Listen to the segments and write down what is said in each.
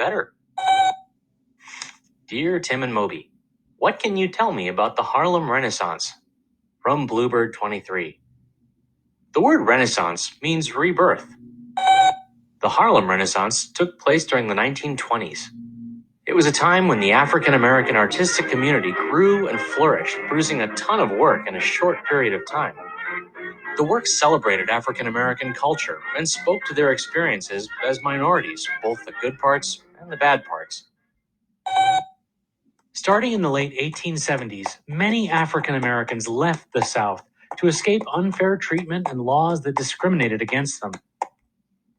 better. Dear Tim and Moby, what can you tell me about the Harlem Renaissance? From Bluebird 23. The word Renaissance means rebirth. The Harlem Renaissance took place during the 1920s. It was a time when the African American artistic community grew and flourished, producing a ton of work in a short period of time. The work celebrated African American culture and spoke to their experiences as minorities, both the good parts and the bad parts. Starting in the late 1870s, many African Americans left the South to escape unfair treatment and laws that discriminated against them.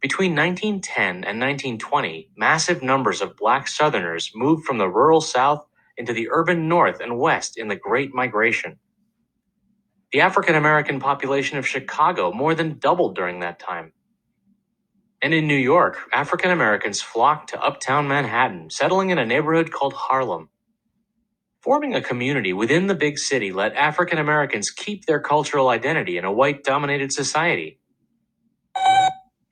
Between 1910 and 1920, massive numbers of Black Southerners moved from the rural South into the urban North and West in the Great Migration. The African American population of Chicago more than doubled during that time. And in New York, African Americans flocked to uptown Manhattan, settling in a neighborhood called Harlem. Forming a community within the big city let African Americans keep their cultural identity in a white-dominated society.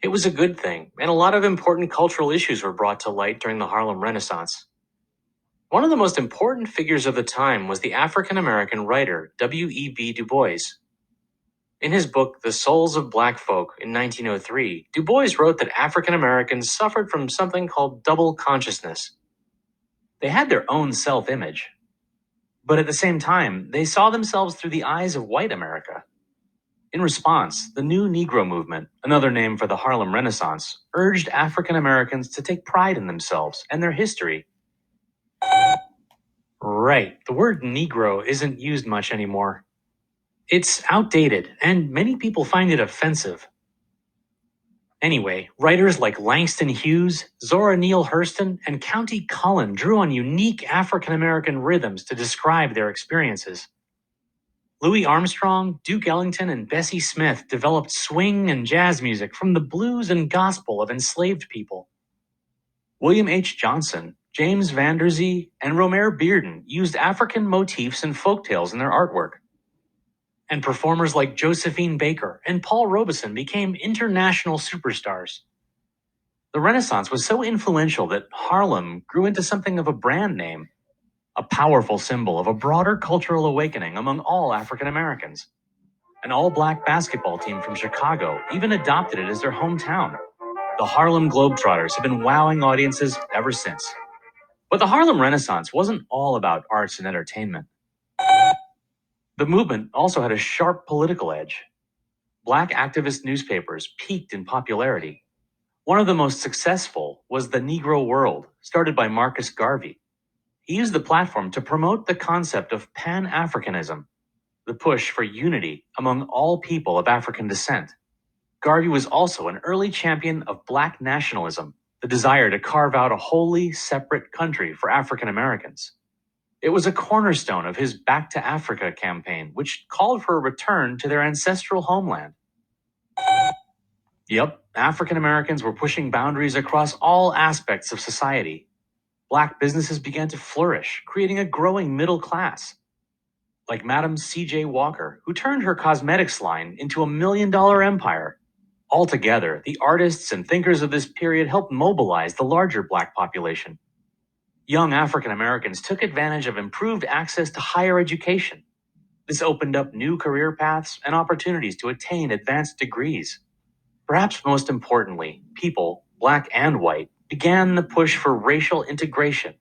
It was a good thing, and a lot of important cultural issues were brought to light during the Harlem Renaissance. One of the most important figures of the time was the African American writer W.E.B. Du Bois. In his book, The Souls of Black Folk, in 1903, Du Bois wrote that African Americans suffered from something called double consciousness. They had their own self-image, but at the same time, they saw themselves through the eyes of white America. In response, the New Negro Movement, another name for the Harlem Renaissance, urged African Americans to take pride in themselves and their history. Right, the word Negro isn't used much anymore. It's outdated, and many people find it offensive. Anyway, writers like Langston Hughes, Zora Neale Hurston, and Countee Cullen drew on unique African American rhythms to describe their experiences. Louis Armstrong, Duke Ellington, and Bessie Smith developed swing and jazz music from the blues and gospel of enslaved people. William H. Johnson, James Van Der Zee, and Romare Bearden used African motifs and folktales in their artwork. And performers like Josephine Baker and Paul Robeson became international superstars. The Renaissance was so influential that Harlem grew into something of a brand name, a powerful symbol of a broader cultural awakening among all African Americans. An all-black basketball team from Chicago even adopted it as their hometown. The Harlem Globetrotters have been wowing audiences ever since. But the Harlem Renaissance wasn't all about arts and entertainment. The movement also had a sharp political edge. Black activist newspapers peaked in popularity. One of the most successful was The Negro World, started by Marcus Garvey. He used the platform to promote the concept of Pan-Africanism, the push for unity among all people of African descent. Garvey was also an early champion of Black nationalism, the desire to carve out a wholly separate country for African Americans. It was a cornerstone of his Back to Africa campaign, which called for a return to their ancestral homeland. Yep, African Americans were pushing boundaries across all aspects of society. Black businesses began to flourish, creating a growing middle class. Like Madam C.J. Walker, who turned her cosmetics line into $1 million empire. Altogether, the artists and thinkers of this period helped mobilize the larger Black population. Young African Americans took advantage of improved access to higher education. This opened up new career paths and opportunities to attain advanced degrees. Perhaps most importantly, people, Black and white, began the push for racial integration